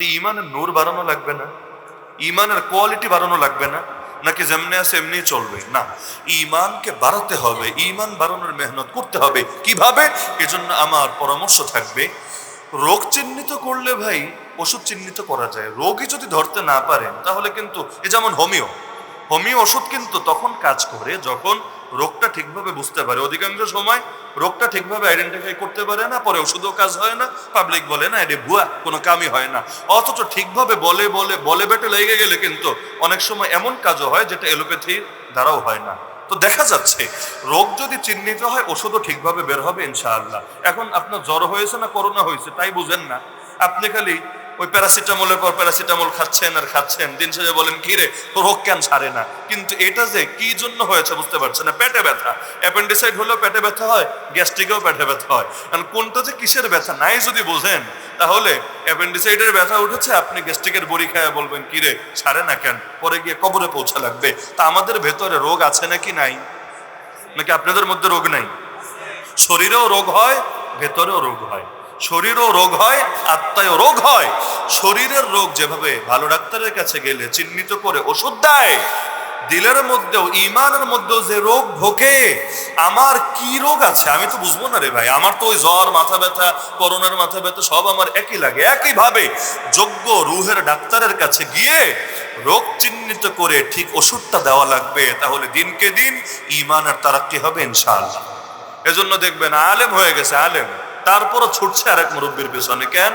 ইমানের নূর বাড়ানো লাগবে না, ইমানের কোয়ালিটি বাড়ানো লাগবে না, নাকি যেমনি আছে এমনি চলবে না? ইমানকে বাড়াতে হবে, ইমান বাড়ানোর মেহনত করতে হবে। কিভাবে? এজন্য আমার পরামর্শ থাকবে, রোগ চিহ্নিত করলে ভাই ওষুধ চিহ্নিত করা যায়। রোগই যদি ধরতে না পারেন তাহলে কিন্তু, এ যেমন হোমিও ওষুধ কিন্তু তখন কাজ করে যখন রোগটা ঠিকভাবে বুঝতে পারে। অধিকাংশ সময় রোগটা ঠিকভাবে আইডেন্টিফাই করতে পারে না, পরে ওষুধও কাজ হয় না, পাবলিক বলে না এটা ভুয়া, কোনো কামই হয় না। অথচ ঠিকভাবে বলে বেটে লেগে গেলে কিন্তু অনেক সময় এমন কাজও হয় যেটা এলোপ্যাথির দ্বারাও হয় না। তো দেখা যাচ্ছে রোগ যদি চিহ্নিত হয় ওষুধও ঠিকভাবে বের হবে ইনশাআল্লাহ। এখন আপনার জ্বর হয়েছে না করোনা হয়েছে তাই বুঝেন না, আপনি খালি ওই প্যারাসিটামলের পর প্যারাসিটামল খাচ্ছেন আর খাচ্ছেন, দিন শেষে বলেন কি রে রোগ কেন ছাড়ে না? কিন্তু এটা যে কি জন্য হয়েছে বুঝতে পারছেন না। পেটে ব্যথা, অ্যাপেন্ডিসাইড হলেও পেটে ব্যথা হয়, গ্যাস্ট্রিকেও পেটে ব্যথা হয়। কারণ কোনটা যে কিসের ব্যথা নাই যদি বুঝেন, তাহলে অ্যাপেন্ডিসাইডের ব্যথা উঠেছে, আপনি গ্যাস্ট্রিকের বড়ি খায় বলবেন কি রে ছাড়ে না কেন, পরে গিয়ে কবরে পৌঁছা লাগবে। তা আমাদের ভেতরে রোগ আছে নাকি নাই? নাকি আপনাদের মধ্যে রোগ নাই? শরীরেও রোগ হয়, ভেতরেও রোগ হয়, শরীরও রোগ হয়, আত্মায়ও রোগ হয়। শরীরের রোগ যেভাবে ভালো ডাক্তারের কাছে গেলে চিহ্নিত করে ওষুধ দেয়, দিলের মধ্যেও ইমানের মধ্যেও যে রোগ ঢোকে, আমার কি রোগ আছে আমি তো বুঝবো না রে ভাই, আমার তো ওই জ্বর, মাথা ব্যথা, করোনার মাথা ব্যথা সব আমার একই লাগে। একইভাবে যোগ্য রুহের ডাক্তারের কাছে গিয়ে রোগ চিহ্নিত করে ঠিক ওষুধটা দেওয়া লাগবে, তাহলে দিনকে দিন ইমানের তারাক্কি হবে ইনশাআল্লাহ। এজন্য দেখবেন আলেম হয়ে গেছে আলেম, তারপরও ছুটছে আরেক মুরব্বীর পেছনে। কেন?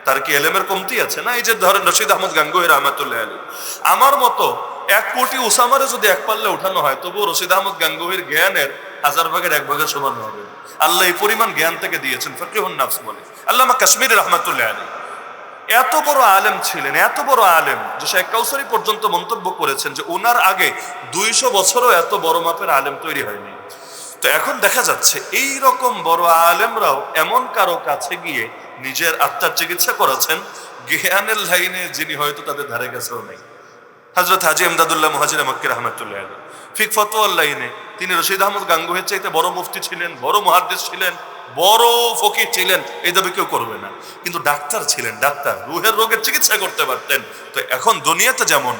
তার কি এলেমের কমতি আছে? না। এই যে ধরেন রশিদ আহমদ গাঙ্গুহি রহমাতুল্লাহ আলাইহি, আমার মতো 1 কোটি উসামারে যদি এক পাল্লে উঠানো হয় তবুও রশিদ আহমদ গাঙ্গুহির জ্ঞানের 1000 ভাগের 1 ভাগের সমান হবে। আল্লাহ এই পরিমাণ জ্ঞান থেকে দিয়েছেন, ফকিহুন নাফস বলে আল্লামা কাশ্মীরি রহমাতুল্লাহ আলাইহি। এত বড় আলেম ছিলেন, এত বড় আলেম যে শেখ কাউসারি পর্যন্ত মন্তব্য করেছেন যে ওনার আগে 200 বছরও এত বড় মাপের আলেম তৈরি হয়নি। তো এখন দেখা যাচ্ছে এই রকম বড় আলেমরাও এমন কারো কাছে গিয়ে নিজের আত্মার চিকিৎসা করেছেন জ্ঞানের লাইনে যিনি হয়তো তাদের ধারে কাছেও নেই। হযরত হাজী ইমদাদুল্লাহ মুহাজির মক্কি রাহমাতুল্লাহ আলাইহি ফিক ফতোয়ার লাইনে তিনি রশিদ আহমদ গাঙ্গুহির চাইতে বড় মুফতি ছিলেন, বড় মুহাদ্দিস ছিলেন, বড় ফকিহ ছিলেন, এই দাবি কেউ করবে না। কিন্তু ডাক্তার ছিলেন, ডাক্তার রুহের রোগের চিকিৎসা করতে পারতেন। তো এখন দুনিয়াতে যেমন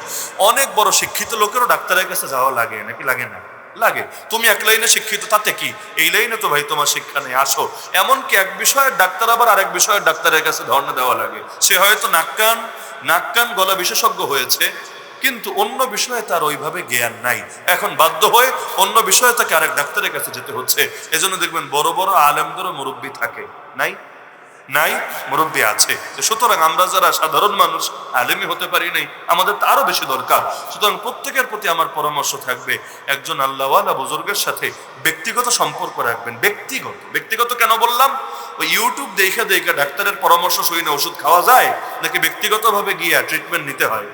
অনেক বড় শিক্ষিত লোকেরও ডাক্তারের কাছে যাওয়া লাগে, নাকি লাগে না? লাগে। তুমি এক লাইনে শিক্ষিত তাতে কি, এই লাইনে তো ভাই তোমার শিক্ষা নেই, আসো। এমনকি এক বিষয়ের ডাক্তার আবার আরেক বিষয়ের ডাক্তারের কাছে ধর্ণা দেওয়া লাগে। সে হয়তো নাক কান গলা বিশেষজ্ঞ হয়েছে, কিন্তু অন্য বিষয়ে তার ওইভাবে জ্ঞান নাই। এখন বাধ্য হয়ে অন্য বিষয়ে তাকে আরেক ডাক্তারের কাছে যেতে হচ্ছে। এজন্য দেখবেন বড় বড় আলেমদেরও মুরব্বি থাকে, নাই? নাই, মুরব্বী আছে। সুতরাং আমরা যারা সাধারণ মানুষ আলেমই হতে পারি নাই, আমাদের তো আরো বেশি দরকার। সুতরাং প্রত্যেকের প্রতি আমার পরামর্শ থাকবে, একজন আল্লাহওয়ালা বুজুর্গের সাথে ব্যক্তিগত সম্পর্ক রাখবেন। ব্যক্তিগত কেন বললাম? ওই ইউটিউব দেখে ডাক্তারের পরামর্শ শুনে ওষুধ খাওয়া যায়, নাকি ব্যক্তিগতভাবে গিয়া ট্রিটমেন্ট নিতে হয়?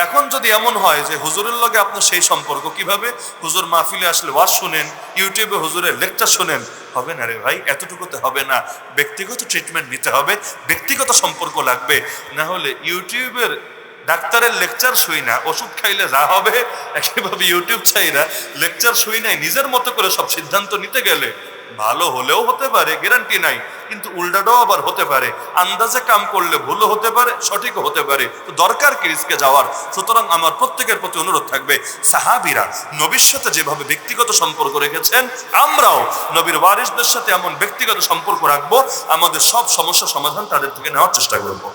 এখন যদি এমন হয় যে হুজুরের লগে আপনার সেই সম্পর্ক, কিভাবে? হুজুর মাহফিলে আসলে ওয়াজ শুনেন, ইউটিউবে হুজুরের লেকচার শুনেন, হবে না রে ভাই, এতটুকুতে হবে না। ব্যক্তিগত ট্রিটমেন্ট নিতে হবে, ব্যক্তিগত সম্পর্ক লাগবে। না হলে ইউটিউবের ডাক্তারের লেকচার শুই না ওষুধ খাইলে যা হবে, একইভাবে ইউটিউব চাইরা লেকচার শুই নাই নিজের মতো করে সব সিদ্ধান্ত নিতে গেলে ভালো হলেও হতে পারে, গ্যারান্টি নাই, কিন্তু উল্টাটাও আবার হতে পারে। আন্দাজে কাম করলে ভুলও হতে পারে, সঠিকও হতে পারে। তো দরকার কি রিস্কে যাওয়ার? সুতরাং আমার প্রত্যেকের প্রতি অনুরোধ থাকবে, সাহাবীরা নবীর সাথে যেভাবে ব্যক্তিগত সম্পর্ক রেখেছেন, আমরাও নবীর ওয়ারিসদের সাথে এমন ব্যক্তিগত সম্পর্ক রাখবো, আমাদের সব সমস্যা সমাধান তাদের থেকে নেওয়ার চেষ্টা করবো।